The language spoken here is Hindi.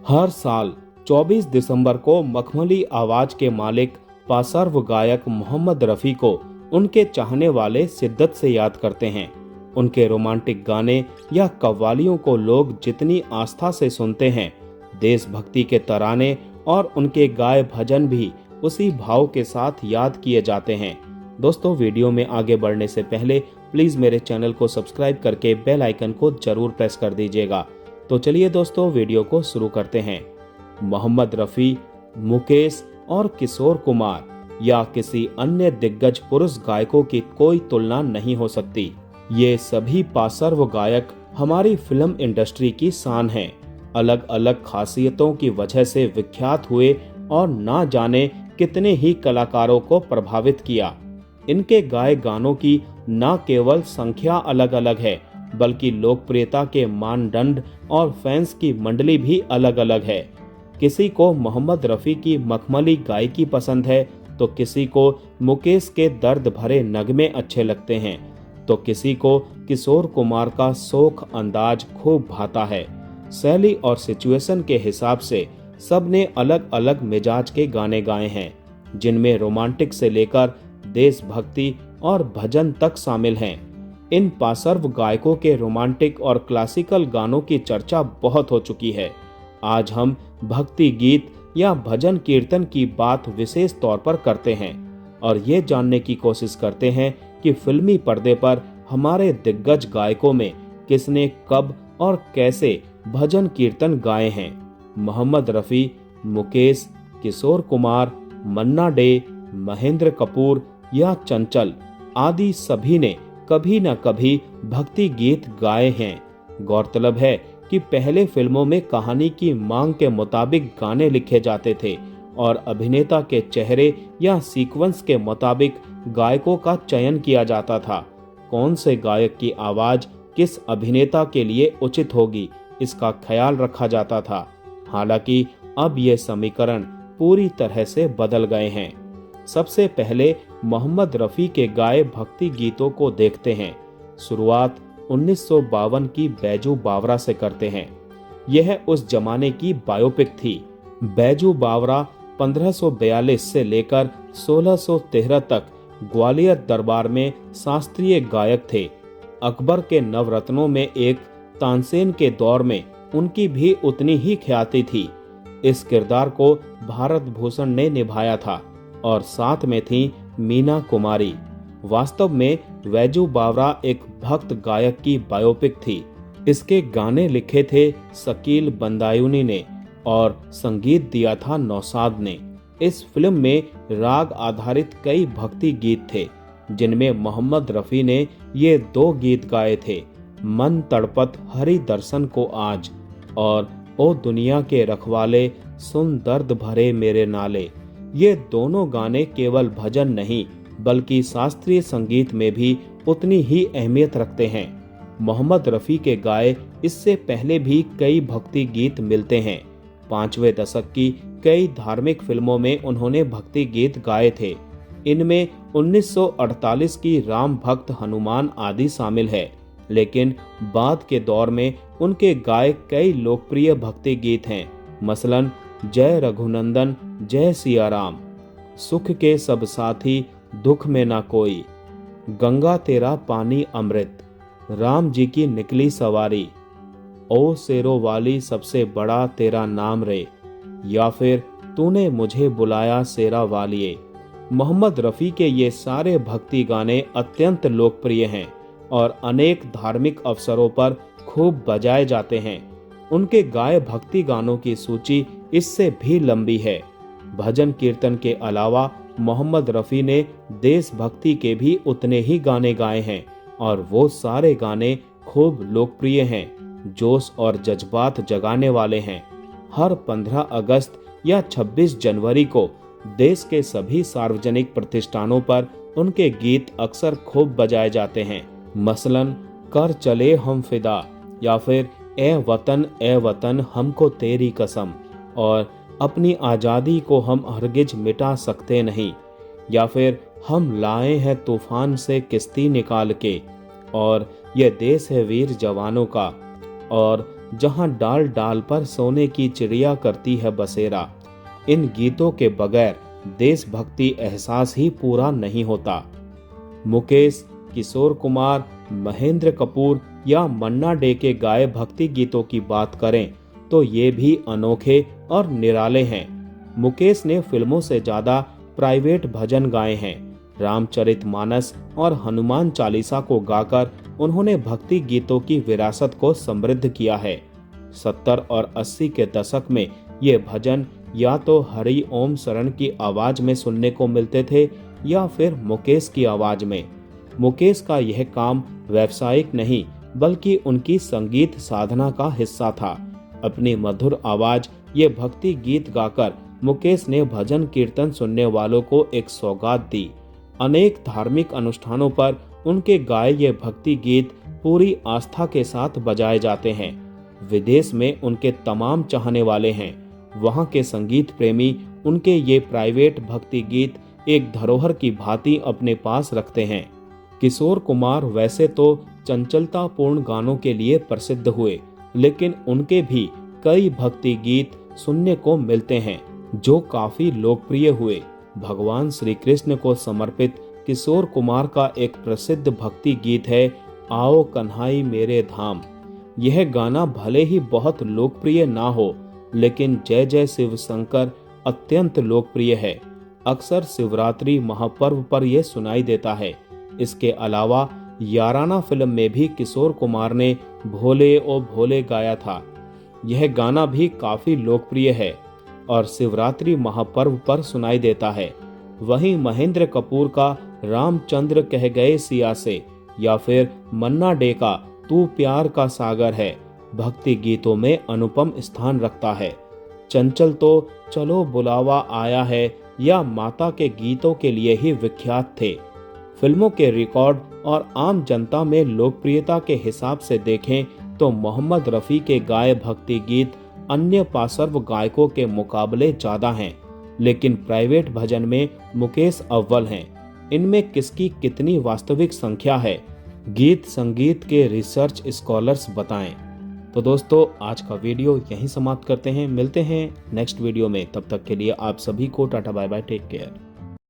हर साल 24 दिसंबर को मखमली आवाज के मालिक पासर्व गायक मोहम्मद रफ़ी को उनके चाहने वाले शिद्दत से याद करते हैं। उनके रोमांटिक गाने या कव्वालियों को लोग जितनी आस्था से सुनते हैं, देशभक्ति के तराने और उनके गाए भजन भी उसी भाव के साथ याद किए जाते हैं। दोस्तों, वीडियो में आगे बढ़ने से पहले प्लीज मेरे चैनल को सब्सक्राइब करके बेल आइकन को जरूर प्रेस कर दीजिएगा। तो चलिए दोस्तों, वीडियो को शुरू करते हैं। मोहम्मद रफ़ी, मुकेश और किशोर कुमार या किसी अन्य दिग्गज पुरुष गायकों की कोई तुलना नहीं हो सकती। ये सभी पासर्व गायक हमारी फिल्म इंडस्ट्री की शान हैं। अलग अलग खासियतों की वजह से विख्यात हुए और ना जाने कितने ही कलाकारों को प्रभावित किया। इनके गाए गानों की न केवल संख्या अलग अलग है, बल्कि लोकप्रियता के मानदंड और फैंस की मंडली भी अलग अलग है। किसी को मोहम्मद रफ़ी की मखमली गायकी पसंद है, तो किसी को मुकेश के दर्द भरे नगमे अच्छे लगते हैं, तो किसी को किशोर कुमार का शोख अंदाज खूब भाता है। शैली और सिचुएशन के हिसाब से सबने अलग अलग मिजाज के गाने गाए हैं, जिनमें रोमांटिक से लेकर देशभक्ति और भजन तक शामिल हैं। इन पासर्व गायकों के रोमांटिक और क्लासिकल गानों की चर्चा बहुत हो चुकी है। आज हम भक्ति गीत या भजन कीर्तन की बात विशेष तौर पर करते हैं और ये जानने की कोशिश करते हैं कि फिल्मी पर्दे पर हमारे दिग्गज गायकों में किसने कब और कैसे भजन कीर्तन गाए हैं। मोहम्मद रफ़ी, मुकेश, किशोर कुमार, मन्ना डे, महेंद्र कपूर या चंचल आदि सभी ने कभी न कभी भक्ति गीत गाए हैं। गौरतलब है कि पहले फिल्मों में कहानी की मांग के मुताबिक गाने लिखे जाते थे और अभिनेता के चेहरे या सीक्वेंस के मुताबिक गायकों का चयन किया जाता था। कौन से गायक की आवाज किस अभिनेता के लिए उचित होगी, इसका ख्याल रखा जाता था। हालांकि अब ये समीकरण पूरी तरह से बदल गए हैं। सबसे पहले मोहम्मद रफ़ी के गाए भक्ति गीतों को देखते हैं। शुरुआत 1952 की बैजू बावरा से करते हैं। यह उस जमाने की बायोपिक थी। बैजू बावरा 1542 से लेकर 1613 तक ग्वालियर दरबार में शास्त्रीय गायक थे। अकबर के नवरत्नों में एक तानसेन के दौर में उनकी भी उतनी ही ख्याति थी। इस किरदार को भारत भूषण ने निभाया था और साथ में थी मीना कुमारी। वास्तव में बैजू बावरा एक भक्त गायक की बायोपिक थी। इसके गाने लिखे थे शकील बंदायूनी ने और संगीत दिया था नौशाद ने। इस फिल्म में राग आधारित कई भक्ति गीत थे, जिनमें मोहम्मद रफ़ी ने ये दो गीत गाए थे, मन तड़पत हरि दर्शन को आज और ओ दुनिया के रखवाले सुन दर्द भरे मेरे नाले। ये दोनों गाने केवल भजन नहीं, बल्कि शास्त्रीय संगीत में भी उतनी ही अहमियत रखते हैं। मोहम्मद रफ़ी के गाए इससे पहले भी कई भक्ति गीत मिलते हैं। 5वें दशक की कई धार्मिक फिल्मों में उन्होंने भक्ति गीत गाए थे। इनमें 1948 की राम भक्त हनुमान आदि शामिल है, लेकिन बाद के दौर में उनके गाए कई लोकप्रिय भक्ति गीत हैं। मसलन जय रघुनंदन, जय सिया राम, सुख के सब साथी, दुख में ना कोई, गंगा तेरा पानी अमृत, राम जी की निकली सवारी, ओ शेरों वाली सबसे बड़ा तेरा नाम रे, या फिर तूने मुझे बुलाया शेरा वालिए। मोहम्मद रफ़ी के ये सारे भक्ति गाने अत्यंत लोकप्रिय हैं और अनेक धार्मिक अवसरों पर खूब बजाए जाते हैं। उनके गाए भक्ति गानों की सूची इससे भी लंबी है। भजन कीर्तन के अलावा मोहम्मद रफ़ी ने देशभक्ति के भी उतने ही गाने गाए हैं और वो सारे गाने खूब लोकप्रिय हैं, जोश और जज्बात जगाने वाले हैं। हर 15 अगस्त या 26 जनवरी को देश के सभी सार्वजनिक प्रतिष्ठानों पर उनके गीत अक्सर खूब बजाए जाते हैं। मसलन कर चले हम फिदा, या फिर ए वतन हमको तेरी कसम, और अपनी आज़ादी को हम हरगिज मिटा सकते नहीं, या फिर हम लाए हैं तूफान से किश्ती निकाल के, और यह देश है वीर जवानों का, और जहां डाल डाल पर सोने की चिड़िया करती है बसेरा। इन गीतों के बगैर देशभक्ति एहसास ही पूरा नहीं होता। मुकेश, किशोर कुमार, महेंद्र कपूर या मन्ना डे के गाए भक्ति गीतों की बात करें तो ये भी अनोखे और निराले हैं। मुकेश ने फिल्मों से ज्यादा प्राइवेट भजन गाए हैं। रामचरितमानस और हनुमान चालीसा को गाकर उन्होंने भक्ति गीतों की विरासत को समृद्ध किया है। 70 और 80 के दशक में ये भजन या तो हरि ओम शरण की आवाज में सुनने को मिलते थे या फिर मुकेश की आवाज में। मुकेश का यह काम व्यावसायिक नहीं बल्कि उनकी संगीत साधना का हिस्सा था। अपनी मधुर आवाज ये भक्ति गीत गाकर मुकेश ने भजन कीर्तन सुनने वालों को एक सौगात दी। अनेक धार्मिक अनुष्ठानों पर उनके गाए ये भक्ति गीत पूरी आस्था के साथ बजाए जाते हैं। विदेश में उनके तमाम चाहने वाले हैं। वहाँ के संगीत प्रेमी उनके ये प्राइवेट भक्ति गीत एक धरोहर की भांति अपने पास रखते हैं। किशोर कुमार वैसे तो चंचलतापूर्ण गानों के लिए प्रसिद्ध हुए, लेकिन उनके भी कई भक्ति गीत सुनने को मिलते हैं जो काफी लोकप्रिय हुए। भगवान श्री कृष्ण को समर्पित किशोर कुमार का एक प्रसिद्ध भक्ति गीत है आओ कन्हाई मेरे धाम। यह गाना भले ही बहुत लोकप्रिय ना हो, लेकिन जय जय शिव शंकर अत्यंत लोकप्रिय है। अक्सर शिवरात्रि महापर्व पर यह सुनाई देता है। इसके अलावा याराना फिल्म में भी किशोर कुमार ने भोले ओ भोले गाया था। यह गाना भी काफी लोकप्रिय है और शिवरात्रि महापर्व पर सुनाई देता है। वहीं महेंद्र कपूर का रामचंद्र कह गए सिया से या फिर मन्ना डे का तू प्यार का सागर है भक्ति गीतों में अनुपम स्थान रखता है। चंचल तो चलो बुलावा आया है या माता के गीतों के लिए ही विख्यात थे। फिल्मों के रिकॉर्ड और आम जनता में लोकप्रियता के हिसाब से देखें तो मोहम्मद रफ़ी के गाए भक्ति गीत अन्य पार्श्व गायकों के मुकाबले ज्यादा हैं, लेकिन प्राइवेट भजन में मुकेश अव्वल हैं। इनमें किसकी कितनी वास्तविक संख्या है, गीत संगीत के रिसर्च स्कॉलर्स बताएं। तो दोस्तों, आज का वीडियो यहीं समाप्त करते हैं। मिलते हैं नेक्स्ट वीडियो में। तब तक के लिए आप सभी को tata bye bye, take care.